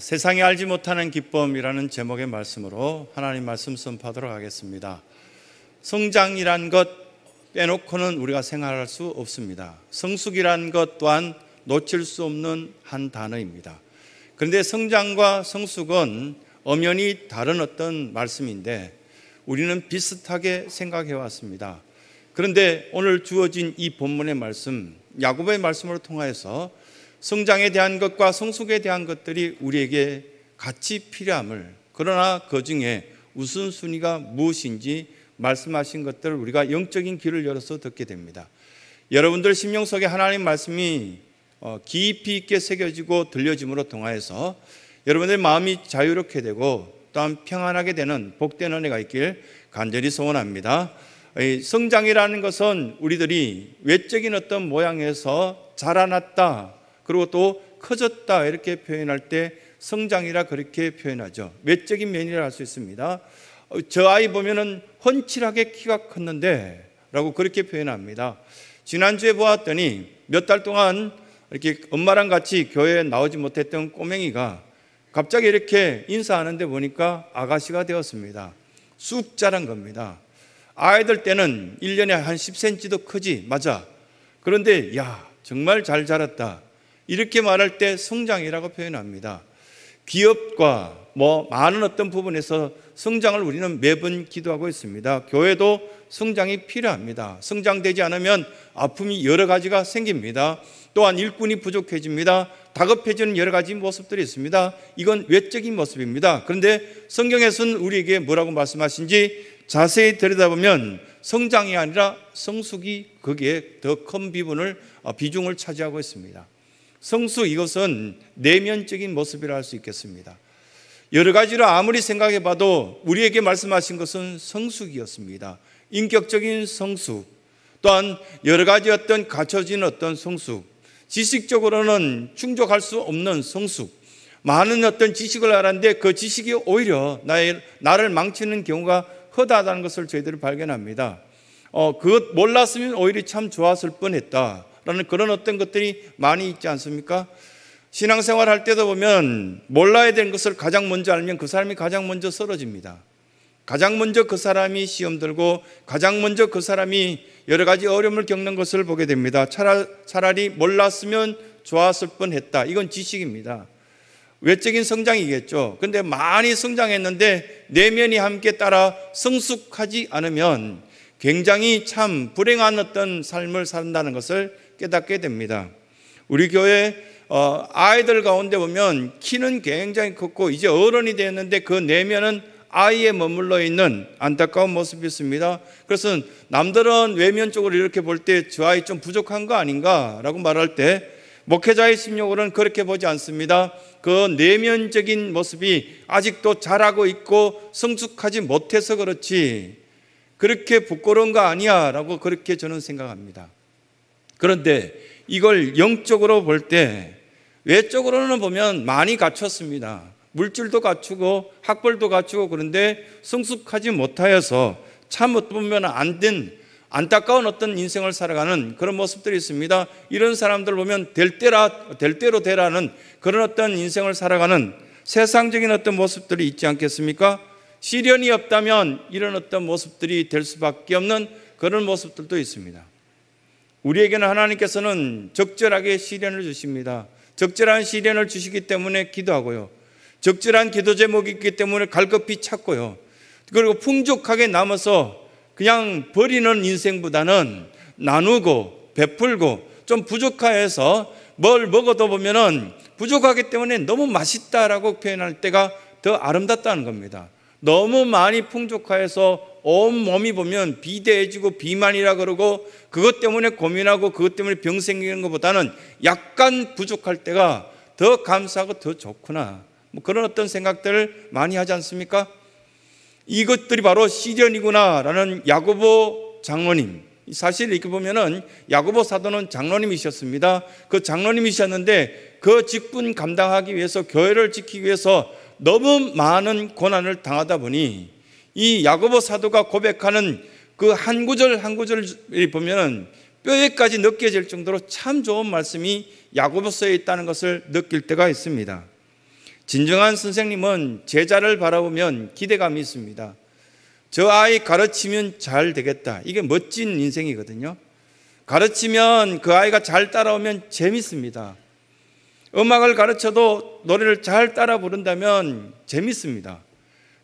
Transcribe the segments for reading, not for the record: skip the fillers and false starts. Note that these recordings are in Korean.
세상이 알지 못하는 기쁨이라는 제목의 말씀으로 하나님 말씀 선포하도록 하겠습니다. 성장이란 것 빼놓고는 우리가 생활할 수 없습니다. 성숙이란 것 또한 놓칠 수 없는 한 단어입니다. 그런데 성장과 성숙은 엄연히 다른 어떤 말씀인데 우리는 비슷하게 생각해 왔습니다. 그런데 오늘 주어진 이 본문의 말씀, 야고보의 말씀으로 통하여서 성장에 대한 것과 성숙에 대한 것들이 우리에게 같이 필요함을, 그러나 그 중에 우선순위가 무엇인지 말씀하신 것들을 우리가 영적인 귀를 열어서 듣게 됩니다. 여러분들 심령 속에 하나님 말씀이 깊이 있게 새겨지고 들려짐으로 통하여서 여러분들의 마음이 자유롭게 되고 또한 평안하게 되는 복된 은혜가 있길 간절히 소원합니다. 성장이라는 것은 우리들이 외적인 어떤 모양에서 자라났다, 그리고 또 커졌다 이렇게 표현할 때 성장이라 그렇게 표현하죠. 외적인 면이라 할 수 있습니다. 저 아이 보면은 훤칠하게 키가 컸는데 라고 그렇게 표현합니다. 지난주에 보았더니 몇 달 동안 이렇게 엄마랑 같이 교회에 나오지 못했던 꼬맹이가 갑자기 이렇게 인사하는데 보니까 아가씨가 되었습니다. 쑥 자란 겁니다. 아이들 때는 1년에 한 10cm도 크지, 맞아. 그런데 야, 정말 잘 자랐다, 이렇게 말할 때 성장이라고 표현합니다. 기업과 많은 어떤 부분에서 성장을 우리는 매번 기도하고 있습니다. 교회도 성장이 필요합니다. 성장되지 않으면 아픔이 여러 가지가 생깁니다. 또한 일꾼이 부족해집니다. 다급해지는 여러 가지 모습들이 있습니다. 이건 외적인 모습입니다. 그런데 성경에서는 우리에게 뭐라고 말씀하신지 자세히 들여다보면 성장이 아니라 성숙이 거기에 더 큰 비중을 차지하고 있습니다. 성숙, 이것은 내면적인 모습이라 할 수 있겠습니다. 여러 가지로 아무리 생각해 봐도 우리에게 말씀하신 것은 성숙이었습니다. 인격적인 성숙, 또한 여러 가지 어떤 갖춰진 어떤 성숙, 지식적으로는 충족할 수 없는 성숙, 많은 어떤 지식을 알았는데 그 지식이 오히려 나를 망치는 경우가 허다하다는 것을 저희들이 발견합니다. 그것 몰랐으면 오히려 참 좋았을 뻔했다 라는 그런 어떤 것들이 많이 있지 않습니까? 신앙생활 할 때도 보면 몰라야 되는 것을 가장 먼저 알면 그 사람이 가장 먼저 쓰러집니다. 가장 먼저 그 사람이 시험 들고 가장 먼저 그 사람이 여러 가지 어려움을 겪는 것을 보게 됩니다. 차라리 몰랐으면 좋았을 뻔했다, 이건 지식입니다. 외적인 성장이겠죠. 그런데 많이 성장했는데 내면이 함께 따라 성숙하지 않으면 굉장히 참 불행한 어떤 삶을 산다는 것을 깨닫게 됩니다. 우리 교회 아이들 가운데 보면 키는 굉장히 컸고 이제 어른이 되었는데 그 내면은 아이에 머물러 있는 안타까운 모습이 있습니다. 그래서 남들은 외면적으로 이렇게 볼 때 저 아이 좀 부족한 거 아닌가 라고 말할 때 목회자의 심령으로는 그렇게 보지 않습니다. 그 내면적인 모습이 아직도 자라고 있고 성숙하지 못해서 그렇지 그렇게 부끄러운 거 아니야 라고 그렇게 저는 생각합니다. 그런데 이걸 영적으로 볼 때 외적으로는 보면 많이 갖췄습니다. 물질도 갖추고 학벌도 갖추고, 그런데 성숙하지 못하여서 참 어떻게 보면 안 된 안타까운 어떤 인생을 살아가는 그런 모습들이 있습니다. 이런 사람들 보면 될 대로 되라는 그런 어떤 인생을 살아가는 세상적인 어떤 모습들이 있지 않겠습니까? 시련이 없다면 이런 어떤 모습들이 될 수밖에 없는 그런 모습들도 있습니다. 우리에게는 하나님께서는 적절하게 시련을 주십니다. 적절한 시련을 주시기 때문에 기도하고요, 적절한 기도 제목이 있기 때문에 갈급히 찾고요, 그리고 풍족하게 남아서 그냥 버리는 인생보다는 나누고 베풀고 좀 부족해서 뭘 먹어도 보면은 부족하기 때문에 너무 맛있다라고 표현할 때가 더 아름답다는 겁니다. 너무 많이 풍족해서 온 몸이 보면 비대해지고 비만이라 그러고 그것 때문에 고민하고 그것 때문에 병 생기는 것보다는 약간 부족할 때가 더 감사하고 더 좋구나, 그런 어떤 생각들을 많이 하지 않습니까? 이것들이 바로 시련이구나 라는 야고보 장로님, 사실 이렇게 보면은 야고보 사도는 장로님이셨습니다. 그 장로님이셨는데 그 직분 감당하기 위해서, 교회를 지키기 위해서 너무 많은 고난을 당하다 보니 이 야고보 사도가 고백하는 그 한 구절 한 구절을 보면 뼈에까지 느껴질 정도로 참 좋은 말씀이 야고보서에 있다는 것을 느낄 때가 있습니다. 진정한 선생님은 제자를 바라보면 기대감이 있습니다. 저 아이 가르치면 잘 되겠다. 이게 멋진 인생이거든요. 가르치면 그 아이가 잘 따라오면 재밌습니다. 음악을 가르쳐도 노래를 잘 따라 부른다면 재밌습니다.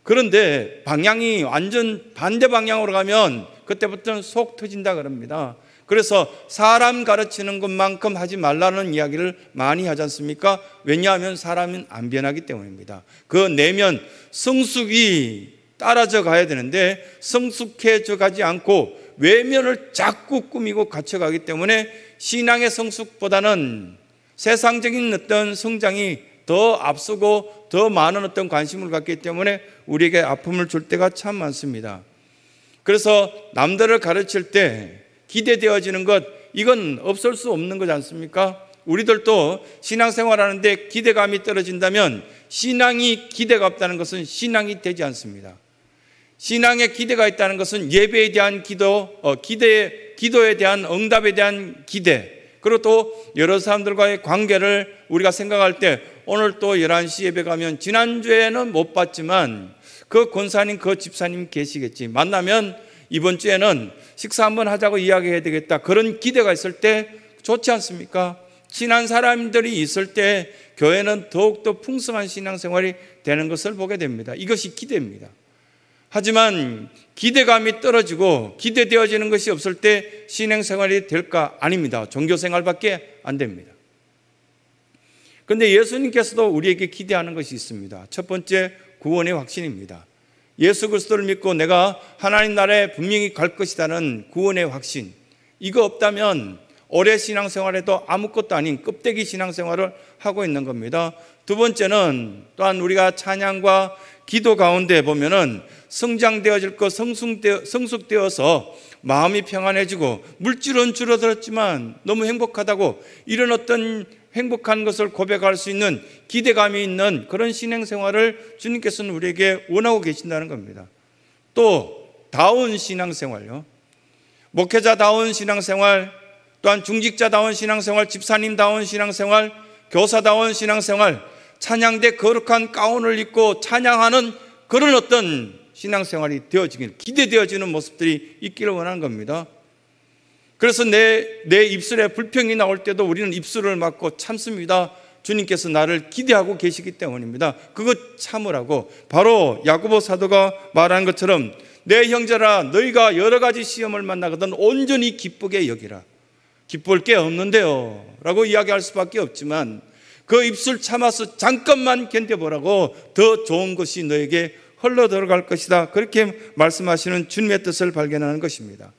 그런데 방향이 완전 반대 방향으로 가면 그때부터는 속 터진다 그럽니다. 그래서 사람 가르치는 것만큼 하지 말라는 이야기를 많이 하지 않습니까? 왜냐하면 사람은 안 변하기 때문입니다. 그 내면 성숙이 따라져 가야 되는데 성숙해져 가지 않고 외면을 자꾸 꾸미고 갖춰가기 때문에 신앙의 성숙보다는 세상적인 어떤 성장이 더 앞서고 더 많은 어떤 관심을 갖기 때문에 우리에게 아픔을 줄 때가 참 많습니다. 그래서 남들을 가르칠 때 기대되어지는 것, 이건 없을 수 없는 거지 않습니까? 우리들도 신앙생활하는데 기대감이 떨어진다면 신앙이 기대가 없다는 것은 신앙이 되지 않습니다. 신앙에 기대가 있다는 것은 예배에 대한 기도에 대한 응답에 대한 기대, 그리고 또 여러 사람들과의 관계를 우리가 생각할 때 오늘 또 11시 예배 가면 지난주에는 못 봤지만 그 권사님, 그 집사님 계시겠지. 만나면 이번 주에는 식사 한번 하자고 이야기해야 되겠다. 그런 기대가 있을 때 좋지 않습니까? 친한 사람들이 있을 때 교회는 더욱더 풍성한 신앙생활이 되는 것을 보게 됩니다. 이것이 기대입니다. 하지만 기대감이 떨어지고 기대되어지는 것이 없을 때 신앙생활이 될까? 아닙니다. 종교생활밖에 안 됩니다. 그런데 예수님께서도 우리에게 기대하는 것이 있습니다. 첫 번째, 구원의 확신입니다. 예수 그리스도를 믿고 내가 하나님 나라에 분명히 갈 것이라는 구원의 확신, 이거 없다면 오래 신앙생활에도 아무것도 아닌 껍데기 신앙생활을 하고 있는 겁니다. 두 번째는 또한 우리가 찬양과 기도 가운데 보면은 성장되어질 것, 성숙되어서 마음이 평안해지고 물질은 줄어들었지만 너무 행복하다고 이런 어떤 행복한 것을 고백할 수 있는 기대감이 있는 그런 신앙생활을 주님께서는 우리에게 원하고 계신다는 겁니다. 또 다운 신앙생활요, 목회자다운 신앙생활, 또한 중직자다운 신앙생활, 집사님다운 신앙생활, 교사다운 신앙생활, 찬양대 거룩한 가운을 입고 찬양하는 그런 어떤 신앙생활이 되어지길, 기대되어지는 모습들이 있기를 원하는 겁니다. 그래서 내 입술에 불평이 나올 때도 우리는 입술을 막고 참습니다. 주님께서 나를 기대하고 계시기 때문입니다. 그것 참으라고. 바로 야고보 사도가 말한 것처럼 내 형제라, 너희가 여러 가지 시험을 만나거든 온전히 기쁘게 여기라. 기쁠 게 없는데요 라고 이야기할 수밖에 없지만 그 입술 참아서 잠깐만 견뎌보라고, 더 좋은 것이 너에게 흘러 들어갈 것이다. 그렇게 말씀하시는 주님의 뜻을 발견하는 것입니다.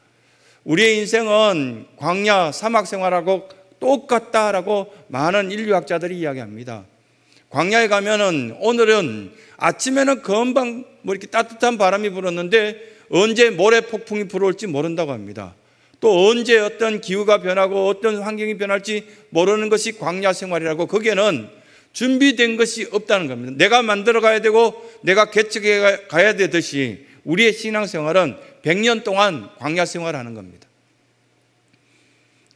우리의 인생은 광야, 사막 생활하고 똑같다라고 많은 인류학자들이 이야기합니다. 광야에 가면은 오늘은 아침에는 금방 이렇게 따뜻한 바람이 불었는데 언제 모래 폭풍이 불어올지 모른다고 합니다. 또 언제 어떤 기후가 변하고 어떤 환경이 변할지 모르는 것이 광야 생활이라고, 거기에는 준비된 것이 없다는 겁니다. 내가 만들어 가야 되고 내가 개척해 가야 되듯이 우리의 신앙생활은 100년 동안 광야 생활하는 겁니다.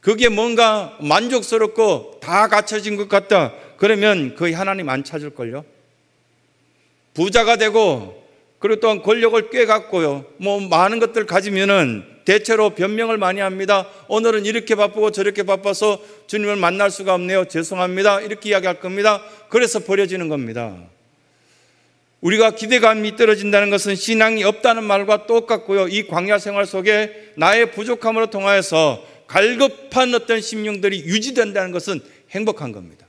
그게 뭔가 만족스럽고 다 갖춰진 것 같다 그러면 거의 하나님 안 찾을걸요. 부자가 되고 그리고 또한 권력을 꽤 갖고요, 많은 것들 가지면은 대체로 변명을 많이 합니다. 오늘은 이렇게 바쁘고 저렇게 바빠서 주님을 만날 수가 없네요, 죄송합니다, 이렇게 이야기할 겁니다. 그래서 버려지는 겁니다. 우리가 기대감이 떨어진다는 것은 신앙이 없다는 말과 똑같고요, 이 광야 생활 속에 나의 부족함으로 통하여서 갈급한 어떤 심령들이 유지된다는 것은 행복한 겁니다.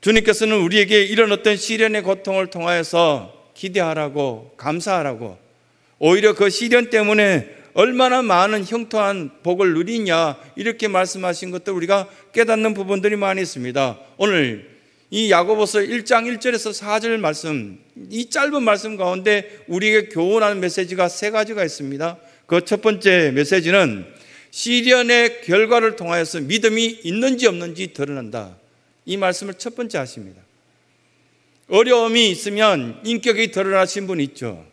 주님께서는 우리에게 이런 어떤 시련의 고통을 통하여서 기대하라고, 감사하라고, 오히려 그 시련 때문에 얼마나 많은 형통한 복을 누리냐 이렇게 말씀하신 것도 우리가 깨닫는 부분들이 많이 있습니다. 오늘 이 야고보서 1장 1절에서 4절 말씀, 이 짧은 말씀 가운데 우리에게 교훈하는 메시지가 3가지가 있습니다. 그 첫 번째 메시지는 시련의 결과를 통하여서 믿음이 있는지 없는지 드러난다. 이 말씀을 첫 번째 하십니다. 어려움이 있으면 인격이 드러나신 분 있죠.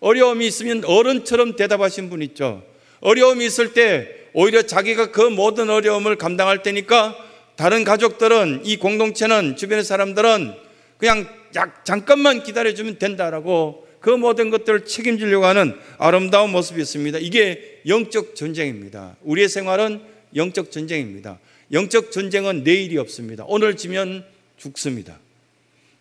어려움이 있으면 어른처럼 대답하신 분 있죠. 어려움이 있을 때 오히려 자기가 그 모든 어려움을 감당할 때니까 다른 가족들은, 이 공동체는, 주변의 사람들은 그냥 잠깐만 기다려주면 된다라고 그 모든 것들을 책임지려고 하는 아름다운 모습이 있습니다. 이게 영적 전쟁입니다. 우리의 생활은 영적 전쟁입니다. 영적 전쟁은 내일이 없습니다. 오늘 지면 죽습니다.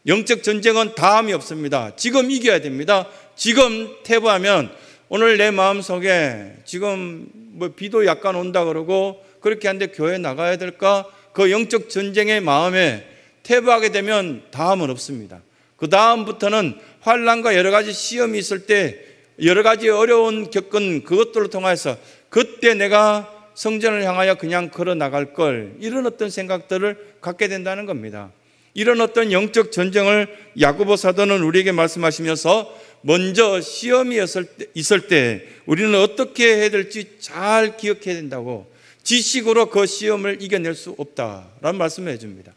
영적 전쟁은 다음이 없습니다. 지금 이겨야 됩니다. 지금 퇴보하면 오늘 내 마음속에 지금 뭐 비도 약간 온다 그러고 그렇게 하는데 교회 나가야 될까? 그 영적 전쟁의 마음에 퇴보하게 되면 다음은 없습니다. 그 다음부터는 환난과 여러 가지 시험이 있을 때 여러 가지 어려운 겪은 그것들을 통해서 그때 내가 성전을 향하여 그냥 걸어 나갈 걸, 이런 어떤 생각들을 갖게 된다는 겁니다. 이런 어떤 영적 전쟁을 야고보 사도는 우리에게 말씀하시면서 먼저 시험이 있을 때 우리는 어떻게 해야 될지 잘 기억해야 된다고, 지식으로 그 시험을 이겨낼 수 없다라는 말씀을 해줍니다.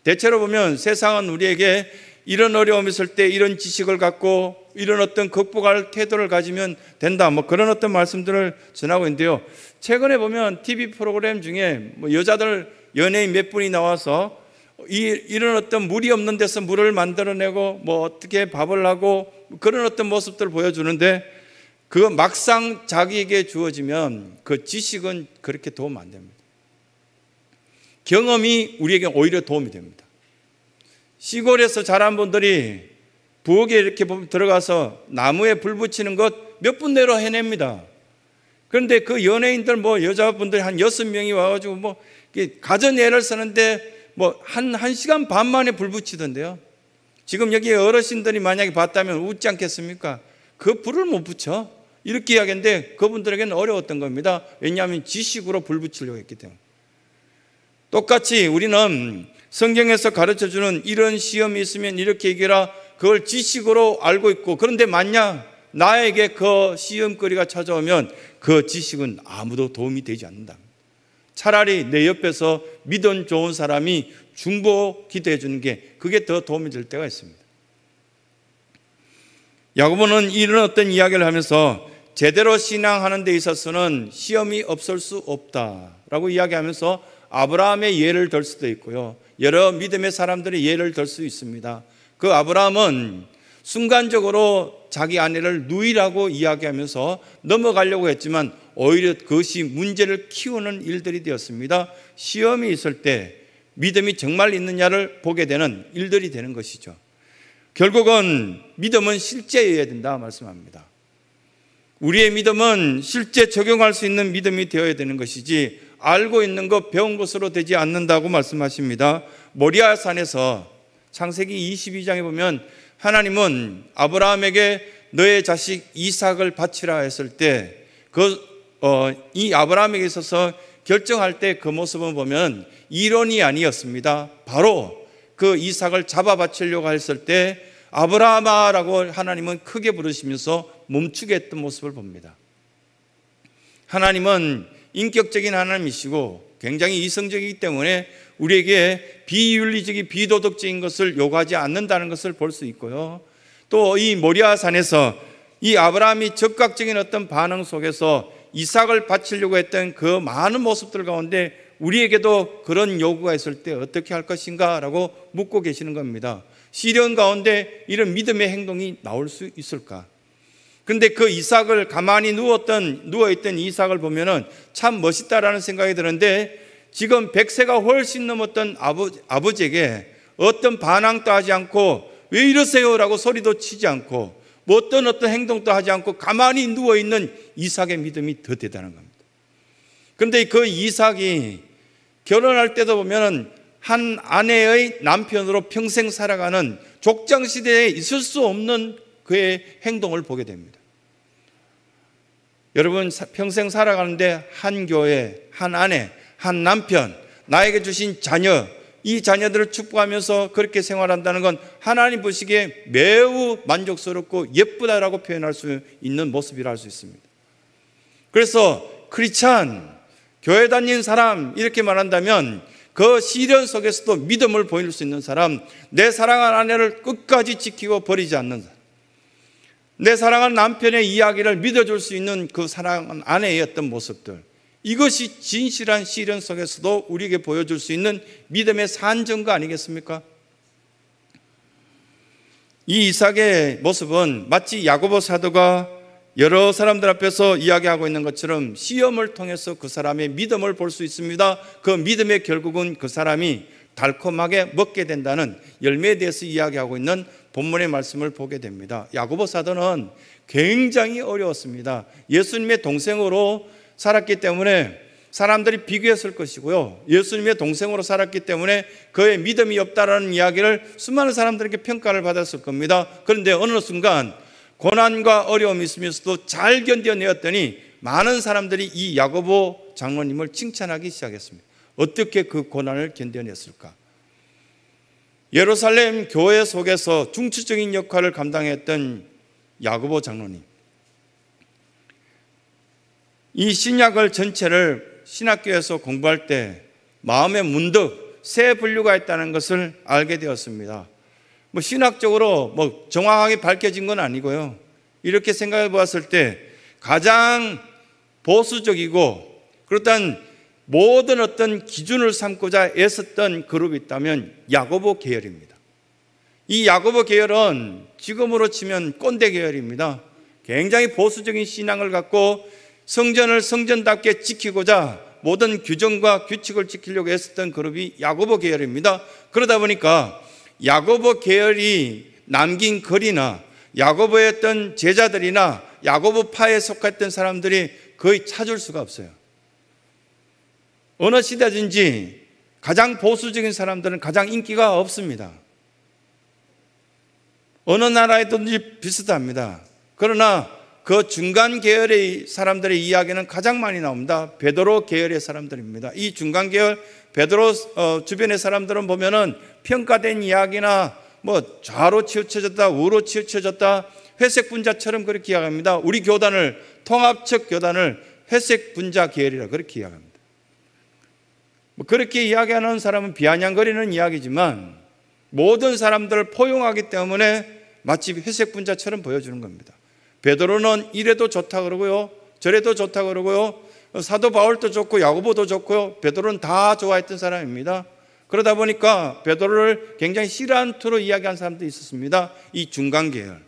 대체로 보면 세상은 우리에게 이런 어려움이 있을 때 이런 지식을 갖고 이런 어떤 극복할 태도를 가지면 된다, 뭐 그런 어떤 말씀들을 전하고 있는데요. 최근에 보면 TV 프로그램 중에 뭐 여자들 연예인 몇 분이 나와서 이런 어떤 물이 없는 데서 물을 만들어내고 뭐 어떻게 밥을 하고 그런 어떤 모습들을 보여주는데, 그 막상 자기에게 주어지면 그 지식은 그렇게 도움 안 됩니다. 경험이 우리에게 오히려 도움이 됩니다. 시골에서 자란 분들이 부엌에 이렇게 들어가서 나무에 불 붙이는 것 몇 분 내로 해냅니다. 그런데 그 연예인들 뭐 여자분들이 한 6명이 와가지고 뭐 가전예를 쓰는데 뭐 한 시간 반 만에 불 붙이던데요. 지금 여기 어르신들이 만약에 봤다면 웃지 않겠습니까? 그 불을 못 붙여. 이렇게 이야기했는데 그분들에게는 어려웠던 겁니다. 왜냐하면 지식으로 불 붙이려고 했기 때문에. 똑같이 우리는 성경에서 가르쳐주는 이런 시험이 있으면 이렇게 얘기해라, 그걸 지식으로 알고 있고, 그런데 만약 나에게 그 시험거리가 찾아오면 그 지식은 아무도 도움이 되지 않는다. 차라리 내 옆에서 믿음 좋은 사람이 중보 기도해 주는 게 그게 더 도움이 될 때가 있습니다. 야고보는 이런 어떤 이야기를 하면서 제대로 신앙하는 데 있어서는 시험이 없을 수 없다라고 이야기하면서 아브라함의 예를 들 수도 있고요, 여러 믿음의 사람들의 예를 들 수 있습니다. 그 아브라함은 순간적으로 자기 아내를 누이라고 이야기하면서 넘어가려고 했지만 오히려 그것이 문제를 키우는 일들이 되었습니다. 시험이 있을 때 믿음이 정말 있느냐를 보게 되는 일들이 되는 것이죠. 결국은 믿음은 실제여야 된다 말씀합니다. 우리의 믿음은 실제 적용할 수 있는 믿음이 되어야 되는 것이지 알고 있는 것, 배운 것으로 되지 않는다고 말씀하십니다. 모리아 산에서 창세기 22장에 보면 하나님은 아브라함에게 너의 자식 이삭을 바치라 했을 때 이 아브라함에게 있어서 결정할 때 그 모습을 보면 이론이 아니었습니다. 바로 그 이삭을 잡아 바치려고 했을 때 아브라함아라고 하나님은 크게 부르시면서 멈추게 했던 모습을 봅니다. 하나님은 인격적인 하나님이시고 굉장히 이성적이기 때문에 우리에게 비윤리적인 비도덕적인 것을 요구하지 않는다는 것을 볼 수 있고요, 또 이 모리아 산에서 이 아브라함이 적극적인 어떤 반응 속에서 이삭을 바치려고 했던 그 많은 모습들 가운데 우리에게도 그런 요구가 있을 때 어떻게 할 것인가 라고 묻고 계시는 겁니다. 시련 가운데 이런 믿음의 행동이 나올 수 있을까? 그런데 그 이삭을 가만히 누워있던 이삭을 보면은 참 멋있다라는 생각이 드는데, 지금 100세가 훨씬 넘었던 아버지에게 어떤 반항도 하지 않고 왜 이러세요? 라고 소리도 치지 않고 뭐 어떤 행동도 하지 않고 가만히 누워있는 이삭의 믿음이 더 대단한 겁니다. 그런데 그 이삭이 결혼할 때도 보면은 한 아내의 남편으로 평생 살아가는 족장시대에 있을 수 없는 그의 행동을 보게 됩니다. 여러분, 평생 살아가는데 한 교회, 한 아내, 한 남편, 나에게 주신 자녀, 이 자녀들을 축복하면서 그렇게 생활한다는 건 하나님 보시기에 매우 만족스럽고 예쁘다라고 표현할 수 있는 모습이라 할 수 있습니다. 그래서 크리스찬, 교회 다니는 사람 이렇게 말한다면 그 시련 속에서도 믿음을 보일 수 있는 사람, 내 사랑하는 아내를 끝까지 지키고 버리지 않는 사람, 내 사랑하는 남편의 이야기를 믿어줄 수 있는 그 사랑하는 아내의 어떤 모습들, 이것이 진실한 시련 속에서도 우리에게 보여줄 수 있는 믿음의 산증거 아니겠습니까? 이 이삭의 모습은 마치 야고보 사도가 여러 사람들 앞에서 이야기하고 있는 것처럼 시험을 통해서 그 사람의 믿음을 볼 수 있습니다. 그 믿음의 결국은 그 사람이 달콤하게 먹게 된다는 열매에 대해서 이야기하고 있는 본문의 말씀을 보게 됩니다. 야고보 사도는 굉장히 어려웠습니다. 예수님의 동생으로 살았기 때문에 사람들이 비교했을 것이고요, 예수님의 동생으로 살았기 때문에 그의 믿음이 없다라는 이야기를 수많은 사람들에게 평가를 받았을 겁니다. 그런데 어느 순간 고난과 어려움이 있으면서도 잘 견뎌내었더니 많은 사람들이 이 야고보 장로님을 칭찬하기 시작했습니다. 어떻게 그 고난을 견뎌냈을까? 예루살렘 교회 속에서 중추적인 역할을 감당했던 야고보 장로님, 이 신약을 전체를 신학교에서 공부할 때 마음에 문득 새 분류가 있다는 것을 알게 되었습니다. 신학적으로 정확하게 밝혀진 건 아니고요, 이렇게 생각해 보았을 때 가장 보수적이고 그렇다면 모든 어떤 기준을 삼고자 애썼던 그룹이 있다면 야고보 계열입니다. 이 야고보 계열은 지금으로 치면 꼰대 계열입니다. 굉장히 보수적인 신앙을 갖고 성전을 성전답게 지키고자 모든 규정과 규칙을 지키려고 애썼던 그룹이 야고보 계열입니다. 그러다 보니까 야고보 계열이 남긴 글이나 야고보의 어떤 제자들이나 야고보파에 속했던 사람들이 거의 찾을 수가 없어요. 어느 시대든지 가장 보수적인 사람들은 가장 인기가 없습니다. 어느 나라에든지 비슷합니다. 그러나 그 중간 계열의 사람들의 이야기는 가장 많이 나옵니다. 베드로 계열의 사람들입니다. 이 중간 계열 베드로 주변의 사람들은 보면은 평가된 이야기나 좌로 치우쳐졌다, 우로 치우쳐졌다, 회색 분자처럼 그렇게 이야기합니다. 우리 교단을, 통합적 교단을 회색 분자 계열이라 그렇게 이야기합니다. 그렇게 이야기하는 사람은 비아냥거리는 이야기지만 모든 사람들을 포용하기 때문에 마치 회색 분자처럼 보여주는 겁니다. 베드로는 이래도 좋다 그러고요, 저래도 좋다 그러고요, 사도 바울도 좋고 야고보도 좋고요, 베드로는 다 좋아했던 사람입니다. 그러다 보니까 베드로를 굉장히 싫어하는 투로 이야기한 사람도 있었습니다. 이 중간 계열,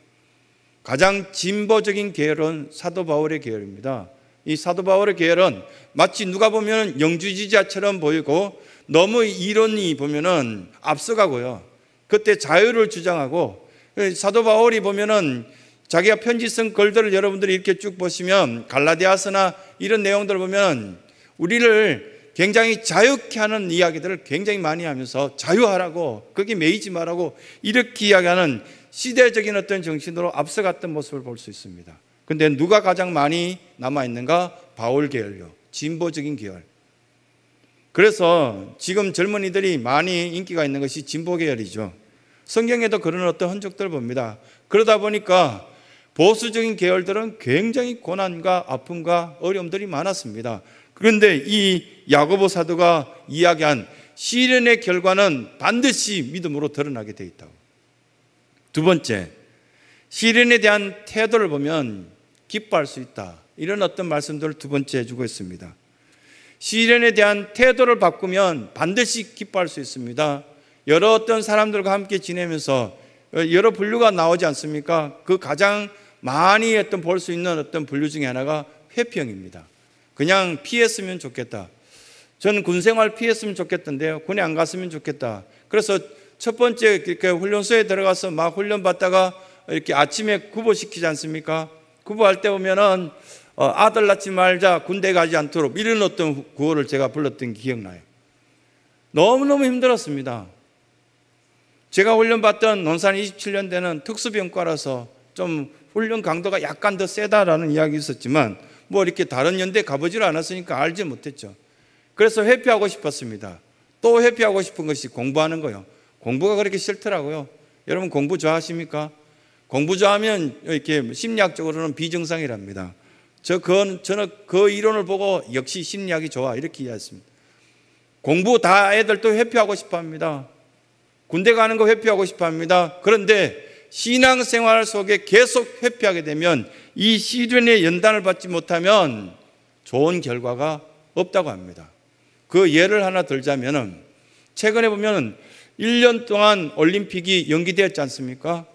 가장 진보적인 계열은 사도 바울의 계열입니다. 이 사도 바울의 계열은 마치 누가 보면 영주지자처럼 보이고 너무 이론이 보면은 앞서가고요, 그때 자유를 주장하고, 사도 바울이 보면은 자기가 편지 쓴 글들을 여러분들이 이렇게 쭉 보시면 갈라디아서나 이런 내용들을 보면 우리를 굉장히 자유케 하는 이야기들을 굉장히 많이 하면서 자유하라고, 거기 매이지 말라고 이렇게 이야기하는 시대적인 어떤 정신으로 앞서갔던 모습을 볼 수 있습니다. 그런데 누가 가장 많이 남아있는가? 바울 계열요, 진보적인 계열. 그래서 지금 젊은이들이 많이 인기가 있는 것이 진보 계열이죠. 성경에도 그런 어떤 흔적들을 봅니다. 그러다 보니까 보수적인 계열들은 굉장히 고난과 아픔과 어려움들이 많았습니다. 그런데 이 야고보 사도가 이야기한 시련의 결과는 반드시 믿음으로 드러나게 되어 있다고. 두 번째, 시련에 대한 태도를 보면 기뻐할 수 있다, 이런 어떤 말씀들을 두 번째 해주고 있습니다. 시련에 대한 태도를 바꾸면 반드시 기뻐할 수 있습니다. 여러 어떤 사람들과 함께 지내면서 여러 분류가 나오지 않습니까? 그 가장 많이 볼 수 있는 어떤 분류 중에 하나가 회피형입니다. 그냥 피했으면 좋겠다. 저는 군 생활 피했으면 좋겠던데요, 군에 안 갔으면 좋겠다. 그래서 첫 번째 이렇게 훈련소에 들어가서 막 훈련 받다가 이렇게 아침에 구보시키지 않습니까? 구보할 때 보면은 아들 낳지 말자, 군대 가지 않도록, 이런 어떤 구호를 제가 불렀던 기억나요. 너무너무 힘들었습니다. 제가 훈련 받던 논산 27년 대는 특수병과라서 좀 훈련 강도가 약간 더 세다라는 이야기 있었지만 이렇게 다른 연대 가보지를 않았으니까 알지 못했죠. 그래서 회피하고 싶었습니다. 또 회피하고 싶은 것이 공부하는 거예요. 공부가 그렇게 싫더라고요. 여러분 공부 좋아하십니까? 공부 좋아하면 이렇게 심리학적으로는 비정상이랍니다. 저는 그 이론을 보고 역시 심리학이 좋아, 이렇게 이해했습니다. 공부 다 애들 또 회피하고 싶어 합니다. 군대 가는 거 회피하고 싶어 합니다. 그런데 신앙생활 속에 계속 회피하게 되면 이 시련의 연단을 받지 못하면 좋은 결과가 없다고 합니다. 그 예를 하나 들자면은, 최근에 보면 1년 동안 올림픽이 연기되었지 않습니까?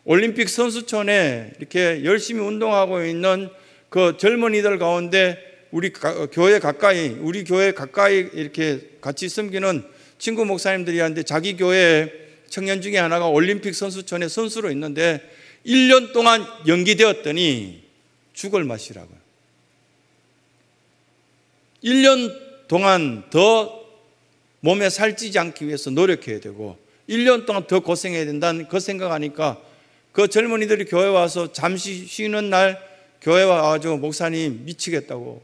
올림픽 선수촌에 이렇게 열심히 운동하고 있는 그 젊은이들 가운데 우리 교회 가까이 이렇게 같이 섬기는 친구 목사님들이 하는데 자기 교회 청년 중에 하나가 올림픽 선수촌에 선수로 있는데 1년 동안 연기되었더니 죽을 맛이라고요. 1년 동안 더 몸에 살찌지 않기 위해서 노력해야 되고 1년 동안 더 고생해야 된다는 그 생각하니까 그 젊은이들이 교회 와서 잠시 쉬는 날 교회 와가지고 목사님 미치겠다고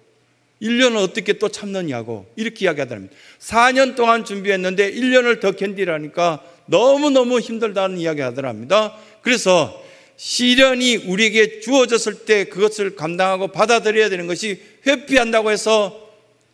1년을 어떻게 또 참느냐고 이렇게 이야기하더랍니다. 4년 동안 준비했는데 1년을 더 견디라니까 너무너무 힘들다는 이야기 하더랍니다. 그래서 시련이 우리에게 주어졌을 때 그것을 감당하고 받아들여야 되는 것이 회피한다고 해서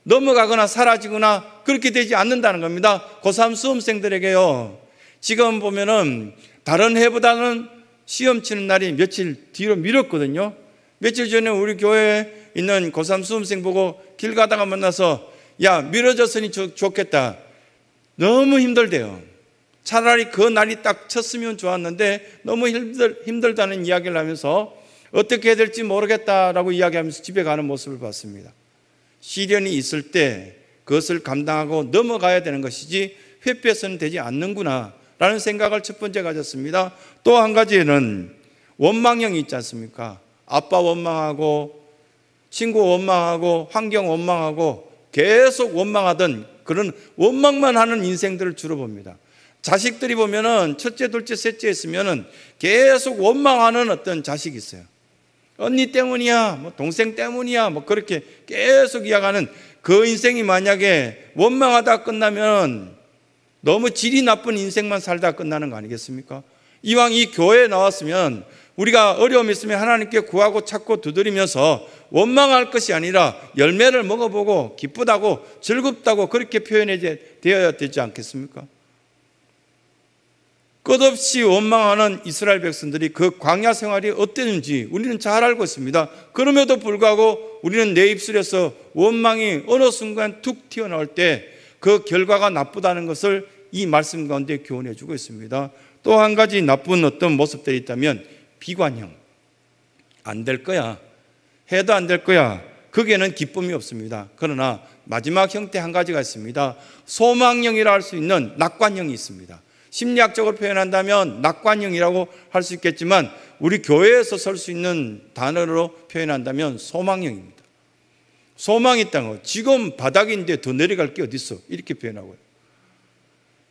넘어가거나 사라지거나 그렇게 되지 않는다는 겁니다. 고3 수험생들에게요, 지금 보면은 다른 해보다는 시험 치는 날이 며칠 뒤로 미뤘거든요. 며칠 전에 우리 교회에 있는 고3 수험생 보고 길 가다가 만나서 야, 미뤄졌으니 좋겠다. 너무 힘들대요. 차라리 그 날이 딱 쳤으면 좋았는데 너무 힘들다는 이야기를 하면서 어떻게 해야 될지 모르겠다라고 이야기하면서 집에 가는 모습을 봤습니다. 시련이 있을 때 그것을 감당하고 넘어가야 되는 것이지 회피해서는 되지 않는구나 라는 생각을 첫 번째 가졌습니다. 또 한 가지는 원망형이 있지 않습니까? 아빠 원망하고 친구 원망하고 환경 원망하고 계속 원망하던 그런 원망만 하는 인생들을 주로 봅니다. 자식들이 보면은 첫째, 둘째, 셋째 있으면은 계속 원망하는 어떤 자식이 있어요. 언니 때문이야, 뭐 동생 때문이야, 뭐 그렇게 계속 이야기하는 그 인생이 만약에 원망하다 끝나면 너무 질이 나쁜 인생만 살다 끝나는 거 아니겠습니까? 이왕 이 교회에 나왔으면 우리가 어려움이 있으면 하나님께 구하고 찾고 두드리면서 원망할 것이 아니라 열매를 먹어보고 기쁘다고 즐겁다고 그렇게 표현되어야 되지 않겠습니까? 끝없이 원망하는 이스라엘 백성들이 그 광야 생활이 어땠는지 우리는 잘 알고 있습니다. 그럼에도 불구하고 우리는 내 입술에서 원망이 어느 순간 툭 튀어나올 때 그 결과가 나쁘다는 것을 이 말씀 가운데 교훈해 주고 있습니다. 또 한 가지 나쁜 어떤 모습들이 있다면 비관형. 안 될 거야. 해도 안 될 거야. 거기에는 기쁨이 없습니다. 그러나 마지막 형태 한 가지가 있습니다. 소망형이라 할 수 있는 낙관형이 있습니다. 심리학적으로 표현한다면 낙관형이라고 할 수 있겠지만 우리 교회에서 설 수 있는 단어로 표현한다면 소망형입니다. 소망이 있다는 거. 지금 바닥인데 더 내려갈 게 어디 있어? 이렇게 표현하고요.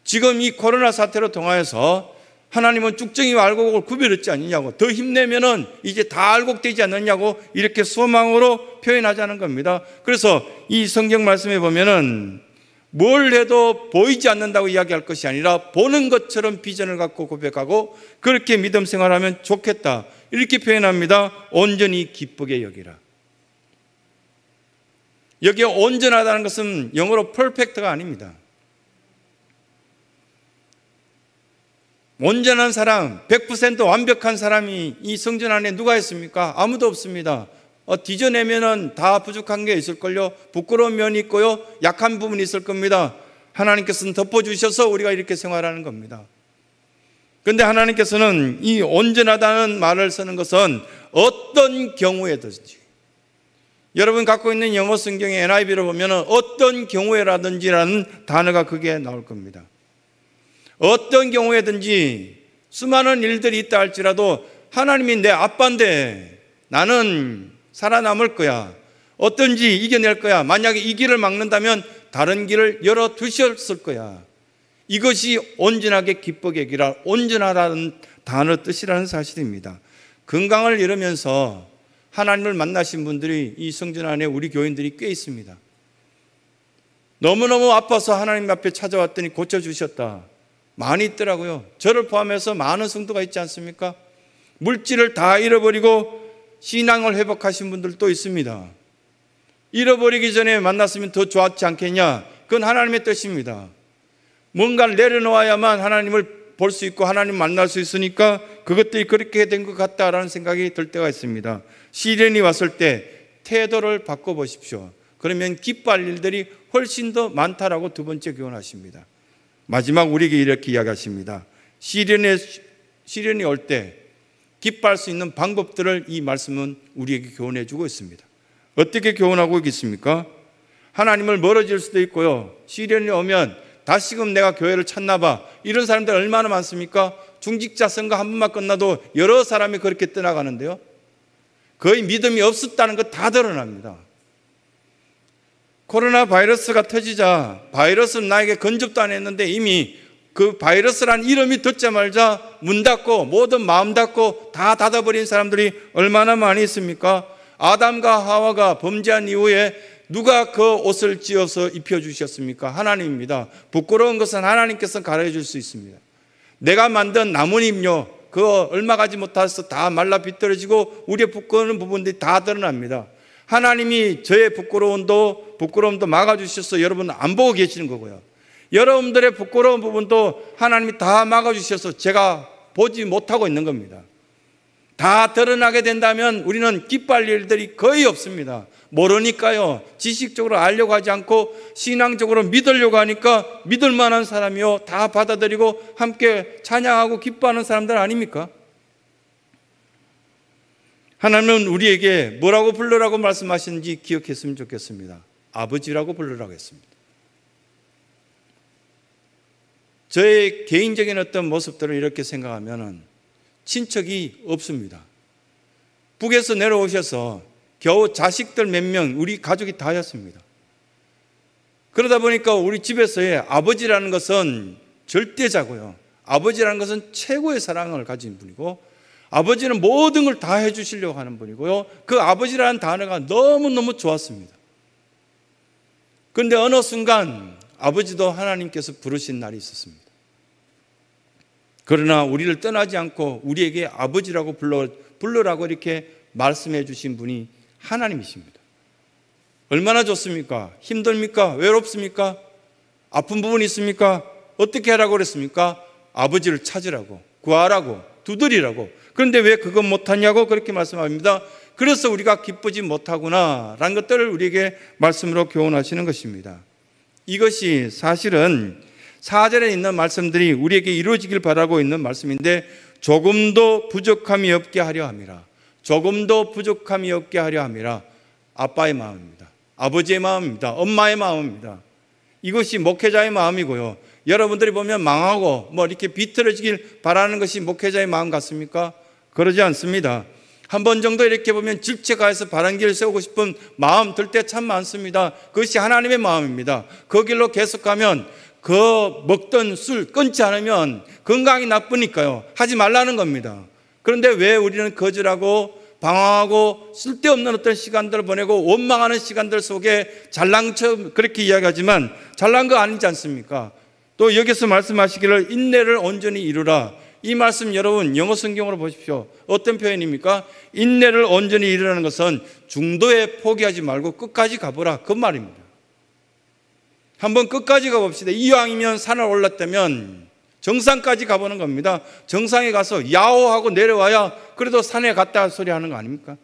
지금 이 코로나 사태로 통하여서 하나님은 쭉정이와 알곡을 구별했지 않느냐고, 더 힘내면은 이제 다 알곡되지 않느냐고 이렇게 소망으로 표현하자는 겁니다. 그래서 이 성경 말씀에 보면은 뭘 해도 보이지 않는다고 이야기할 것이 아니라 보는 것처럼 비전을 갖고 고백하고 그렇게 믿음 생활하면 좋겠다 이렇게 표현합니다. 온전히 기쁘게 여기라. 여기에 온전하다는 것은 영어로 퍼펙트가 아닙니다. 온전한 사람, 100% 완벽한 사람이 이 성전 안에 누가 있습니까? 아무도 없습니다. 뒤져내면은 다 부족한 게 있을걸요. 부끄러운 면이 있고요, 약한 부분이 있을 겁니다. 하나님께서는 덮어주셔서 우리가 이렇게 생활하는 겁니다. 그런데 하나님께서는 이 온전하다는 말을 쓰는 것은 어떤 경우에든지, 여러분 갖고 있는 영어 성경의 NIV를 보면은 어떤 경우에라든지라는 단어가 그게 나올 겁니다. 어떤 경우에든지 수많은 일들이 있다 할지라도 하나님이 내 아빠인데 나는 살아남을 거야. 어떤지 이겨낼 거야. 만약에 이 길을 막는다면 다른 길을 열어두셨을 거야. 이것이 온전하게 기쁘게 여기라, 온전하다는 단어 뜻이라는 사실입니다. 건강을 잃으면서 하나님을 만나신 분들이 이 성전 안에 우리 교인들이 꽤 있습니다. 너무너무 아파서 하나님 앞에 찾아왔더니 고쳐주셨다. 많이 있더라고요. 저를 포함해서 많은 성도가 있지 않습니까? 물질을 다 잃어버리고 신앙을 회복하신 분들도 있습니다. 잃어버리기 전에 만났으면 더 좋았지 않겠냐? 그건 하나님의 뜻입니다. 뭔가를 내려놓아야만 하나님을 볼 수 있고 하나님 만날 수 있으니까 그것들이 그렇게 된 것 같다라는 생각이 들 때가 있습니다. 시련이 왔을 때 태도를 바꿔보십시오. 그러면 기뻐할 일들이 훨씬 더 많다라고 두 번째 교훈하십니다. 마지막 우리에게 이렇게 이야기하십니다. 시련이 올 때 기뻐할 수 있는 방법들을 이 말씀은 우리에게 교훈해 주고 있습니다. 어떻게 교훈하고 있습니까? 하나님을 멀어질 수도 있고요. 시련이 오면 다시금 내가 교회를 찾나 봐. 이런 사람들 얼마나 많습니까? 중직자 선거 한 번만 끝나도 여러 사람이 그렇게 떠나가는데요. 거의 믿음이 없었다는 것 다 드러납니다. 코로나 바이러스가 터지자 바이러스는 나에게 근접도 안 했는데 이미 그 바이러스란 이름이 듣자마자 문 닫고 모든 마음 닫고 다 닫아버린 사람들이 얼마나 많이 있습니까? 아담과 하와가 범죄한 이후에 누가 그 옷을 찧어서 입혀주셨습니까? 하나님입니다. 부끄러운 것은 하나님께서 가려줄 수 있습니다. 내가 만든 나뭇잎요, 그거 얼마 가지 못해서 다 말라 비틀어지고 우리의 부끄러운 부분들이 다 드러납니다. 하나님이 저의 부끄러움도 막아주셔서 여러분 안 보고 계시는 거고요. 여러분들의 부끄러운 부분도 하나님이 다 막아주셔서 제가 보지 못하고 있는 겁니다. 다 드러나게 된다면 우리는 기뻐할 일들이 거의 없습니다. 모르니까요. 지식적으로 알려고 하지 않고 신앙적으로 믿으려고 하니까 믿을 만한 사람이요. 다 받아들이고 함께 찬양하고 기뻐하는 사람들 아닙니까? 하나님은 우리에게 뭐라고 부르라고 말씀하시는지 기억했으면 좋겠습니다. 아버지라고 부르라고 했습니다. 저의 개인적인 어떤 모습들을 이렇게 생각하면 친척이 없습니다. 북에서 내려오셔서 겨우 자식들 몇 명, 우리 가족이 다였습니다. 그러다 보니까 우리 집에서의 아버지라는 것은 절대자고요. 아버지라는 것은 최고의 사랑을 가진 분이고 아버지는 모든 걸 다 해주시려고 하는 분이고요. 그 아버지라는 단어가 너무너무 좋았습니다. 그런데 어느 순간 아버지도 하나님께서 부르신 날이 있었습니다. 그러나 우리를 떠나지 않고 우리에게 아버지라고 불러라고 이렇게 말씀해 주신 분이 하나님이십니다. 얼마나 좋습니까? 힘듭니까? 외롭습니까? 아픈 부분이 있습니까? 어떻게 하라고 그랬습니까? 아버지를 찾으라고, 구하라고, 두드리라고. 그런데 왜 그건 못하냐고 그렇게 말씀합니다. 그래서 우리가 기쁘지 못하구나 라는 것들을 우리에게 말씀으로 교훈하시는 것입니다. 이것이 사실은 4절에 있는 말씀들이 우리에게 이루어지길 바라고 있는 말씀인데 조금도 부족함이 없게 하려 함이라. 조금도 부족함이 없게 하려 함이라. 아빠의 마음입니다. 아버지의 마음입니다. 엄마의 마음입니다. 이것이 목회자의 마음이고요. 여러분들이 보면 망하고 이렇게 비틀어지길 바라는 것이 목회자의 마음 같습니까? 그러지 않습니다. 한 번 정도 이렇게 보면 질책하여서 바른 길을 세우고 싶은 마음 들 때 참 많습니다. 그것이 하나님의 마음입니다. 그 길로 계속 가면 그 먹던 술 끊지 않으면 건강이 나쁘니까요. 하지 말라는 겁니다. 그런데 왜 우리는 거절하고 방황하고 쓸데없는 어떤 시간들을 보내고 원망하는 시간들 속에 잘난 척 그렇게 이야기하지만 잘난 거 아니지 않습니까? 또 여기서 말씀하시기를 인내를 온전히 이루라. 이 말씀 여러분 영어 성경으로 보십시오. 어떤 표현입니까? 인내를 온전히 이루라는 것은 중도에 포기하지 말고 끝까지 가보라 그 말입니다. 한번 끝까지 가봅시다. 이왕이면 산을 올랐다면 정상까지 가보는 겁니다. 정상에 가서 야호하고 내려와야 그래도 산에 갔다 소리 하는 거 아닙니까?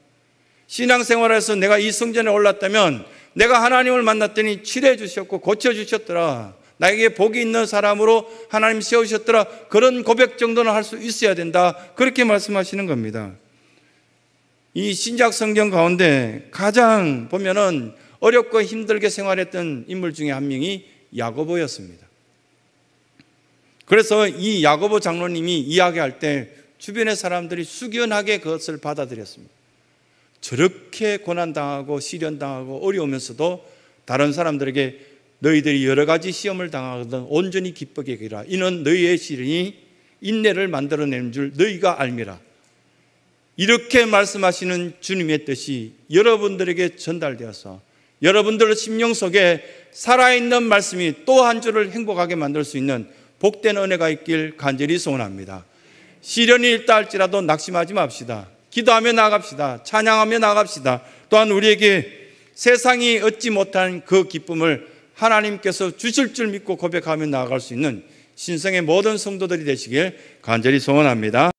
신앙생활에서 내가 이 성전에 올랐다면 내가 하나님을 만났더니 치료해 주셨고 고쳐주셨더라. 나에게 복이 있는 사람으로 하나님 세우셨더라. 그런 고백 정도는 할 수 있어야 된다. 그렇게 말씀하시는 겁니다. 이 신약 성경 가운데 가장 보면은 어렵고 힘들게 생활했던 인물 중에 한 명이 야고보였습니다. 그래서 이 야고보 장로님이 이야기할 때 주변의 사람들이 숙연하게 그것을 받아들였습니다. 저렇게 고난당하고 시련당하고 어려우면서도 다른 사람들에게 너희들이 여러 가지 시험을 당하거든 온전히 기쁘게 여기라. 이는 너희의 시련이 인내를 만들어내는 줄 너희가 알미라. 이렇게 말씀하시는 주님의 뜻이 여러분들에게 전달되어서 여러분들 심령 속에 살아있는 말씀이 또 한 주를 행복하게 만들 수 있는 복된 은혜가 있길 간절히 소원합니다. 시련이 있다 할지라도 낙심하지 맙시다. 기도하며 나갑시다. 찬양하며 나갑시다. 또한 우리에게 세상이 얻지 못한 그 기쁨을 하나님께서 주실 줄 믿고 고백하며 나아갈 수 있는 신성의 모든 성도들이 되시길 간절히 소원합니다.